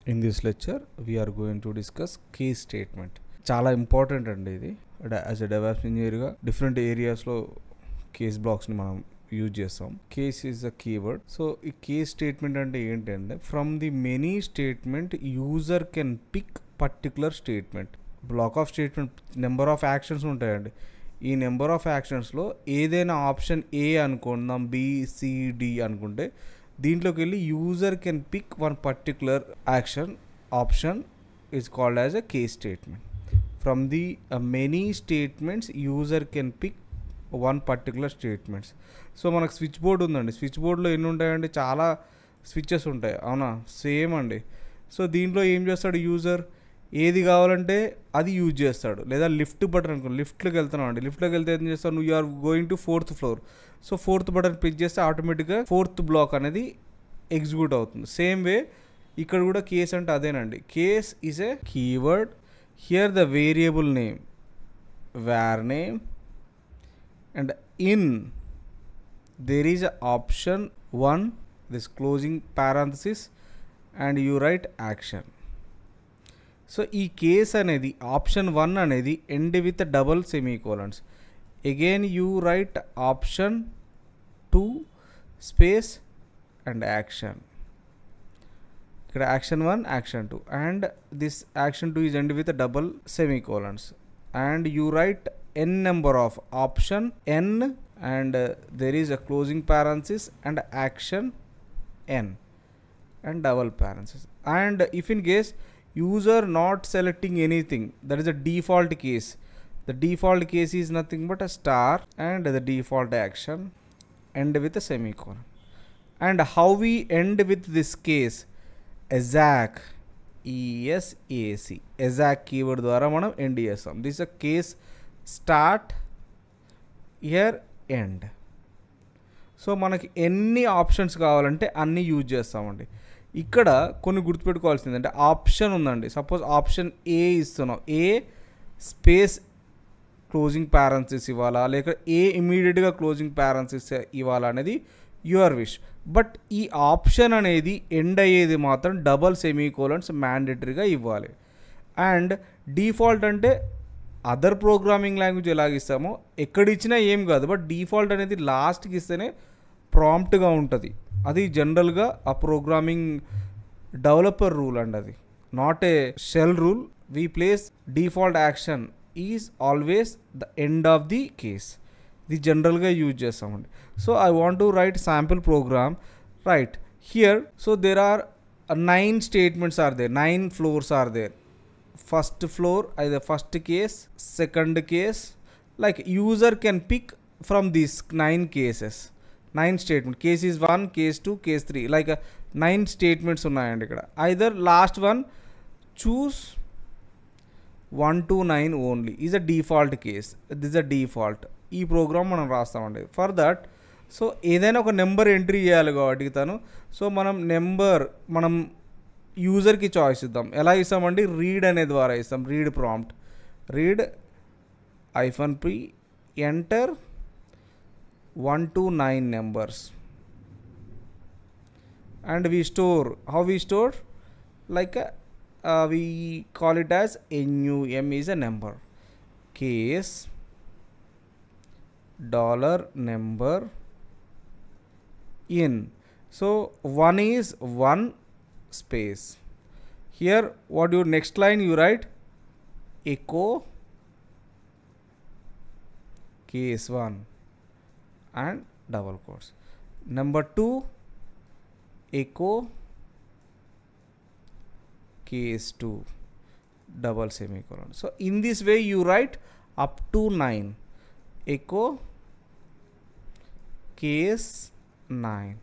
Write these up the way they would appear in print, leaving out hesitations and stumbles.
In this lecture, we are going to discuss case statement. చాలా important అండి ఇది. As a develop ఇంజనీర్గా different ఏరియాస్లో కేస్ బ్లాక్స్ని మనం యూజ్ చేస్తాం. Case is a keyword. So ఈ కేస్ స్టేట్మెంట్ అంటే ఏంటంటే from the many statement user can pick particular statement. Block of statement number of actions ఉంటాయండి. ఈ నెంబర్ ఆఫ్ యాక్షన్స్లో ఏదైనా ఆప్షన్ ఏ అనుకుందాం, బిసిడి అనుకుంటే దీంట్లోకి వెళ్ళి user can pick one particular action option is called as a case statement. From the many statements user can pick one particular statements. So మనకు switch board ఉందండి. Switch బోర్డ్లో ఎన్ని ఉంటాయండి? చాలా స్విచ్చెస్ ఉంటాయి, అవునా? సేమ్ అండి. సో దీంట్లో ఏం చేస్తాడు యూజర్? ఏది కావాలంటే అది యూజ్ చేస్తాడు. లేదా లిఫ్ట్ బటన్ అనుకో, లిఫ్ట్లోకి వెళ్తున్నావు అండి. లిఫ్ట్లోకి వెళ్తే ఏం చేస్తావు? నువ్వు you're going to 4th floor. So 4th button press చేస్తే ఆటోమేటిక్గా 4th బ్లాక్ అనేది ఎగ్జిక్యూట్ అవుతుంది. సేమ్ వే ఇక్కడ కూడా కేస్ అంటే అదేనండి. Case is a keyword. Here the variable name var name and in there is a option 1, this closing parenthesis, and you write action. So ఈ case అనేది option 1 అనేది end with double semicolons. Again you write option 2 space and action. ఇక్కడ action 1, action 2, and this action 2 is end with double semicolons. And you write n number of option n and there is a closing parenthesis and action n and double parenthesis. And if in case user not selecting anything, that is a default case. The default case is nothing but a star and the default action end with a semicolon. And how we end with this case? exact, ESAC, exact keyword ద్వారా మనం end చేస్తాం. This is a case start, here end. So మనకి ఎన్ని options కావాలంటే అన్నీ use చేస్తామండి. ఇక్కడ కొన్ని గుర్తుపెట్టుకోవాల్సింది అంటే ఆప్షన్ ఉందండి. సపోజ్ ఆప్షన్ ఏ ఇస్తున్నాం, ఏ స్పేస్ క్లోజింగ్ పారెంథసిస్ ఇవ్వాలా, లేక ఏ ఇమీడియట్గా క్లోజింగ్ పారెంథసిస్ ఇవ్వాలా అనేది యువర్ విష్. బట్ ఈ ఆప్షన్ అనేది ఎండ్ అయ్యేది మాత్రం డబల్ సెమీకోలన్స్ మ్యాండేటరీగా ఇవ్వాలి. అండ్ డిఫాల్ట్ అంటే అదర్ ప్రోగ్రామింగ్ లాంగ్వేజ్ ఎలాగిస్తామో ఎక్కడ ఇచ్చినా ఏం కాదు, బట్ డిఫాల్ట్ అనేది లాస్ట్కి ఇస్తేనే ప్రాంప్ట్గా ఉంటుంది. అది జనరల్గా ఆ ప్రోగ్రామింగ్ డెవలపర్ రూల్ అండి. అది not a shell rule. We place default action is always the end of the case. ఇది జనరల్గా యూజ్ చేస్తామండి. So I want to write sample program. Right here. So there are 9 statements are there, 9 floors are there. First floor, either first case, second case, like user can pick from these 9 cases, 9 statement. Case is 1, case 2, case 3, like 9 statements ఉన్నాయండి ఇక్కడ. either last one choose 1 to 9 only is a default case. this is a default. ఈ programme మనం రాస్తామండి. For that so ఏదైనా ఒక number entry చేయాలి కాబట్టి తను, so మనం యూజర్కి చాయిస్ ఇద్దాం. ఎలా ఇస్తామండి? రీడ్ అనే ద్వారా ఇస్తాం. Read prompt, read -p enter 1 to 9 numbers and we store. how we store? like we call it as num is a number. case $number in. so 1 is 1 space. Here what your next line you write? echo case 1 and double quotes. number 2 echo case 2 double semicolon. so in this way you write up to 9. echo case 9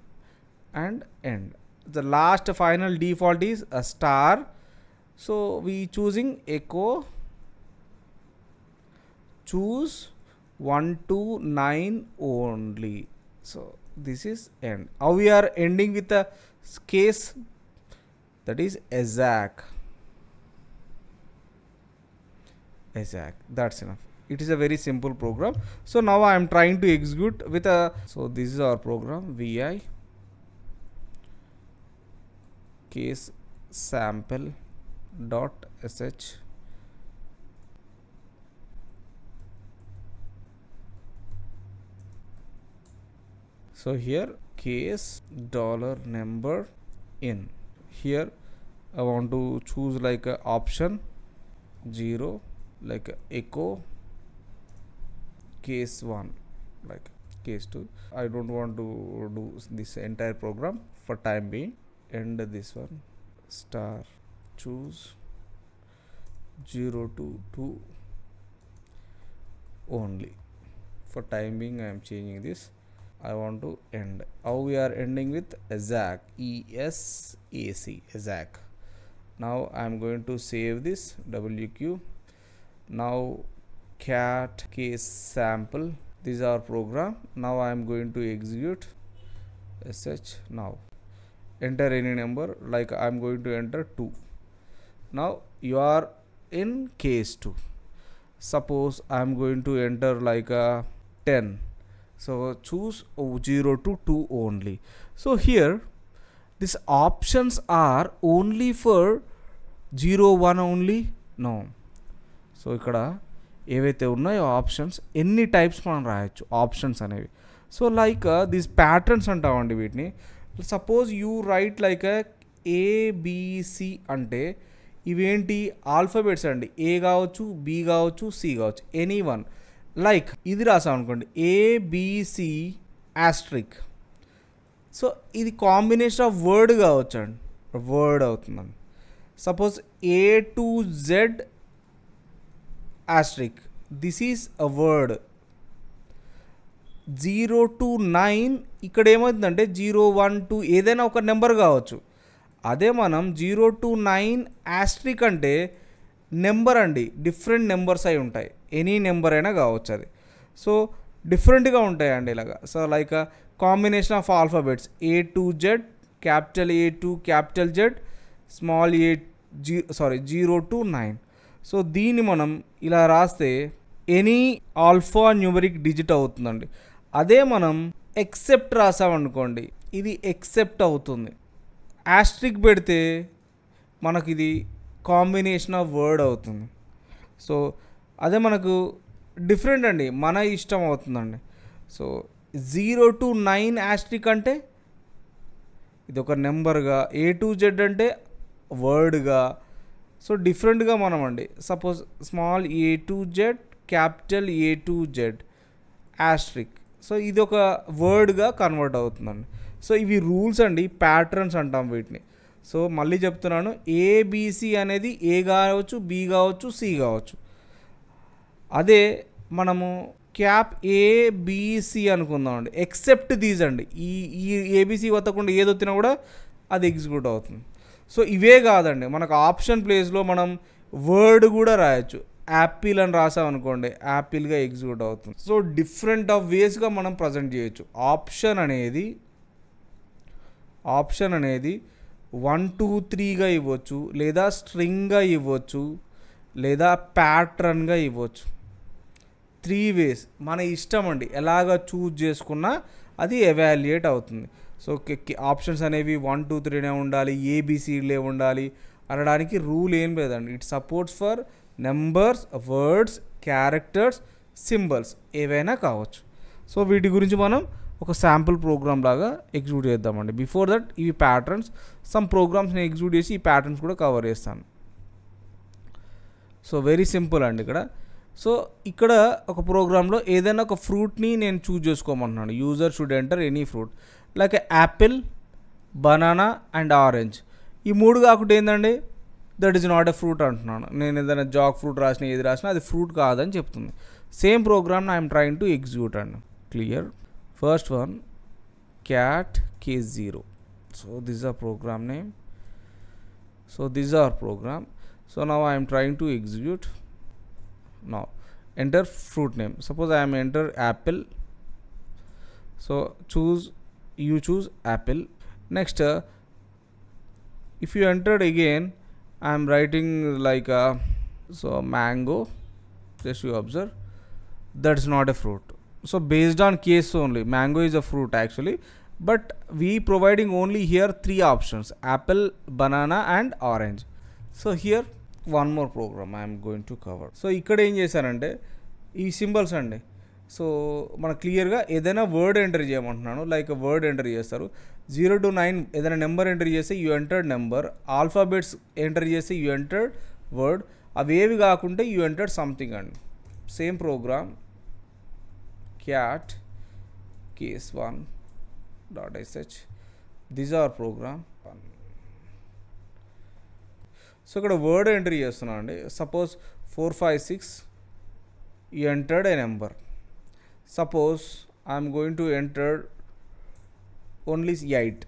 and end. The last final default is a star. so we choosing echo choose 1 to 9 only. so this is end. How we are ending with a case? that is exact. That's enough. It is a very simple program. so now I am trying to execute with a, so this is our program. vi case sample dot sh. So here case dollar number in. Here I want to choose like a option 0, like a echo case 1, like case 2. I don't want to do this entire program for time being. End this one, star, choose 0 to 2 only. For time being I am changing this. I want to end. How we are ending with ESAC, ESAC, ESAC. Now I am going to save this WQ. Now cat case sample, this is our program. Now I am going to execute sh. Now enter any number, like I am going to enter 2. Now you are in case 2. Suppose I am going to enter like a 10. So choose 0 to 2 only. So here these options are only for 0, 1 only. No. So ఇక్కడ ఏవైతే ఉన్నాయో options ఎన్ని types మనం రాయొచ్చు options అనేవి. So like these patterns అంటామండి వీటిని. Suppose you write like ABC అంటే ఇవేంటి ఆల్ఫాబెట్స్ అండి. ఏ కావచ్చు, బి కావచ్చు, సి కావచ్చు, ఎనీ వన్. లైక్ ఇది రాసాం అనుకోండి ఏబిసి ఆస్ట్రిక్. సో ఇది కాంబినేషన్ ఆఫ్ వర్డ్ కావచ్చు అండి, వర్డ్ అవుతుందండి. Suppose A to Z asterisk, this is a word. 0 to 9 ఇక్కడ ఏమవుతుందంటే 0, 1, 2 ఏదైనా ఒక నెంబర్ కావచ్చు. అదే మనం 0 to 9 asterisk అంటే నెంబర్ అండి, డిఫరెంట్ నెంబర్స్ అయి ఉంటాయి. ఎనీ నెంబర్ అయినా కావచ్చు అది. సో డిఫరెంట్గా ఉంటాయండి ఇలాగా. So like combination of alphabets A to Z, capital A to capital Z, small A 0 to 9. So దీన్ని మనం ఇలా రాస్తే ఎనీ ఆల్ఫా న్యూమరిక్ డిజిట్ అవుతుందండి. అదే మనం ఎక్సెప్ట్ రాసామనుకోండి ఇది ఎక్సెప్ట్ అవుతుంది. ఆస్ట్రిక్ పెడితే మనకి ఇది కాంబినేషన్ ఆఫ్ వర్డ్ అవుతుంది. సో అదే మనకు డిఫరెంట్ అండి, మన ఇష్టం అవుతుందండి. సో 0 to 9 ఆస్ట్రిక్ అంటే ఇది ఒక నెంబర్గా, ఏ టు జెడ్ అంటే వర్డ్గా. సో డిఫరెంట్గా మనం అండి. Suppose small A to Z, capital A to Z, Austric. So ఇది ఒక వర్డ్గా కన్వర్ట్ అవుతుందండి. సో ఇవి రూల్స్ అండి, ప్యాటర్న్స్ అంటాం వీటిని. సో మళ్ళీ చెప్తున్నాను, ఏబిసి అనేది ఏ కావచ్చు, బి కావచ్చు, సి కావచ్చు. అదే మనము క్యాప్ ఏబిసి అనుకుందామండి, ఎక్సెప్ట్ దీస్ అండి. ఈ ఏబిసి వత్తకుండా ఏదొత్తినా కూడా అది ఎగ్జిక్యూట్ అవుతుంది. సో ఇవే కాదండి, మనకు ఆప్షన్ ప్లేస్లో మనం వర్డ్ కూడా రాయొచ్చు. యాపిల్ అని రాసామనుకోండి యాపిల్గా ఎగ్జిక్యూట్ అవుతుంది. సో డిఫరెంట్ ఆఫ్ వేస్గా మనం ప్రజెంట్ చేయొచ్చు. ఆప్షన్ అనేది 1, 2, 3గా ఇవ్వచ్చు, లేదా స్ట్రింగ్గా ఇవ్వచ్చు, లేదా ప్యాటర్న్గా ఇవ్వచ్చు. 3 ways మన ఇష్టం అండి, ఎలాగ చూజ్ చేసుకున్నా అది ఎవాల్యుయేట్ అవుతుంది. సో ఆప్షన్స్ అనేవి 1, 2, 3నే ఉండాలి, ఏబిసిలే ఉండాలి అనడానికి రూల్ ఏం లేదండి. It supports for numbers, words, characters, symbols ఏవైనా కావచ్చు. సో వీటి గురించి మనం ఒక శాంపుల్ ప్రోగ్రామ్ లాగా ఎగ్జిక్యూట్ చేద్దామండి. బిఫోర్ దట్ ఇవి ప్యాటర్న్స్, సమ్ ప్రోగ్రామ్స్ని ఎగ్జిక్యూట్ చేసి ఈ ప్యాటర్న్స్ కూడా కవర్ చేస్తాను. సో వెరీ సింపుల్ అండి ఇక్కడ. సో ఇక్కడ ఒక ప్రోగ్రాంలో ఏదైనా ఒక ఫ్రూట్ని నేను చూజ్ చేసుకోమంటున్నాను. User should enter any fruit like apple, banana and orange. ఈ 3 కాకుండా ఏంటండి, that is not a fruit అంటున్నాను. నేను ఏదైనా జాక్ ఫ్రూట్ రాసినా ఏది రాసినా అది ఫ్రూట్ కాదని చెప్తుంది. Same program I'm trying to execute అండి. Clear. First one cat case 0. So this is our program name. So this is our program. So now I am trying to execute. Now enter fruit name. Suppose I am enter apple. So you choose apple. Next if you entered again, I am writing like so mango. Just you observe, that's not a fruit. So based on case only, mango is a fruit actually, but we providing only here 3 options: apple, banana and orange. So here one more program I am going to cover. So ఇక్కడ ఏం చేశానంటే ఈ symbols అండి. So మన క్లియర్గా ఏదైనా word enter చేయమంటున్నాను, like word enter చేస్తారు. 0 to 9 ఏదైనా నెంబర్ ఎంటర్ చేస్తే you entered number, alphabets enter చేస్తే యూ ఎంటర్డ్ వర్డ్, అవేవి కాకుంటే యూ ఎంటర్డ్ సంథింగ్ అండి. Same program cat case1.sh, these are program. So ఇక్కడ వర్డ్ ఎంట్రీ చేస్తున్నాను అండి. Suppose 456 you entered a number. Suppose I'm going to enter only 8,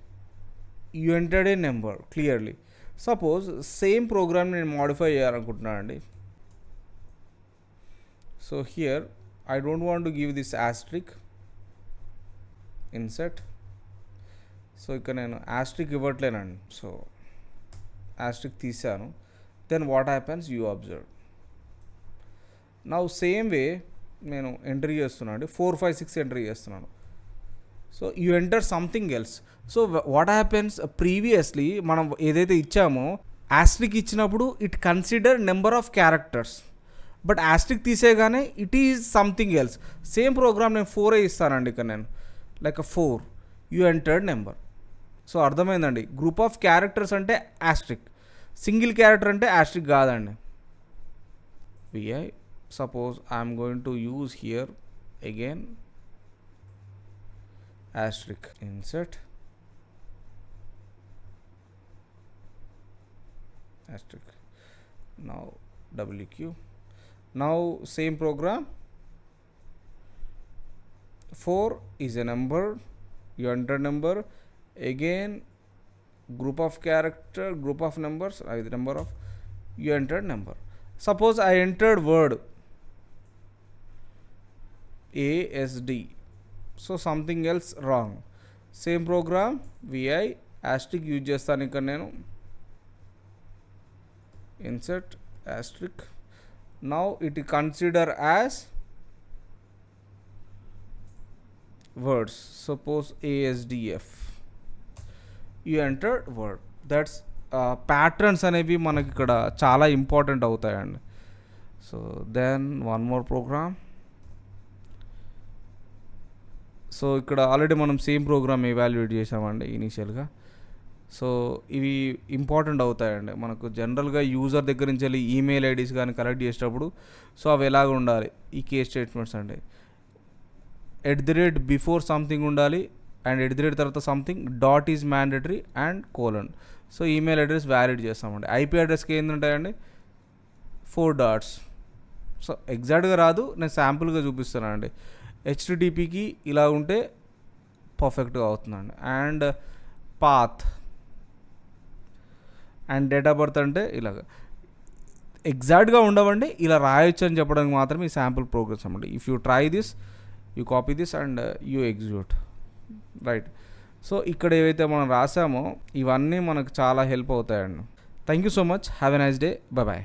you entered a number clearly. Suppose same program నేను modify చేయాలనుకుంటున్నాను అండి. So here I don't want to give this asterisk, insert. So ఇక్కడ నేను asterisk ఇవ్వట్లేనండి. So asterisk తీసాను. Then what happens you observe. Now same way నేను entry చేస్తున్నాను అండి, 456 ఎంట్రీ చేస్తున్నాను. So you enter something else. So what happens, previously మనం ఏదైతే ఇచ్చామో asterisk ఇచ్చినప్పుడు it consider number of characters, but asterisk తీసేగానే it is something else. Same program నేను 4 ఇస్తానండి ఇక్కడ నేను, like 4 you entered number. So అర్థమైందండి, గ్రూప్ ఆఫ్ క్యారెక్టర్స్ అంటే asterisk, సింగిల్ క్యారెక్టర్ అంటే asterisk కాదండి. vi, suppose I'm going to use here again asterisk, INCET asterisk, now wq. Now same program, 4 is a number, you enter number, again group of character, group of numbers, the number of, you entered number. Suppose I entered word ASD, so something else wrong. Same program vi asterisk use చేస్తాను ఇక్కడ నేను, insert asterisk. Now it consider as words. Suppose ASDF, you entered word. That's patterns అనేవి మనకి ఇక్కడ చాలా important అవుతాయండి. So then one more program. So ఇక్కడ already మనం సేమ్ ప్రోగ్రామ్ ఎవాల్యుయేట్ చేసామండి ఇనీషియల్గా. సో ఇవి ఇంపార్టెంట్ అవుతాయండి మనకు. జనరల్గా యూజర్ దగ్గర నుంచి వెళ్ళి ఈమెయిల్ ఐడీస్ కానీ కలెక్ట్ చేసేటప్పుడు సో అవి ఎలాగ ఉండాలి, ఈ కేస్ స్టేట్మెంట్స్ అండి. @ బిఫోర్ సంథింగ్ ఉండాలి, అండ్ @ తర్వాత something, dot is mandatory and colon. So email address valid చేస్తామండి. ఐపీ అడ్రస్కి ఏంటి ఉంటాయండి, 4 డాట్స్. సో ఎగ్జాక్ట్గా రాదు, నేను శాంపుల్గా చూపిస్తానండి. HTTPకి ఇలా ఉంటే పర్ఫెక్ట్గా అవుతుందండి. And path and date of birth అంటే ఇలాగ ఎగ్జాక్ట్గా ఉండవండి, ఇలా రాయొచ్చు అని చెప్పడానికి మాత్రమే ఈ శాంపుల్ ప్రోగ్రామ్స్ అన్నమాట. If you try this, you copy this and you execute, right. So ఇక్కడ ఏవైతే మనం రాసామో ఇవన్నీ మనకు చాలా హెల్ప్ అవుతాయండి. Thank you so much, have a nice day, bye bye.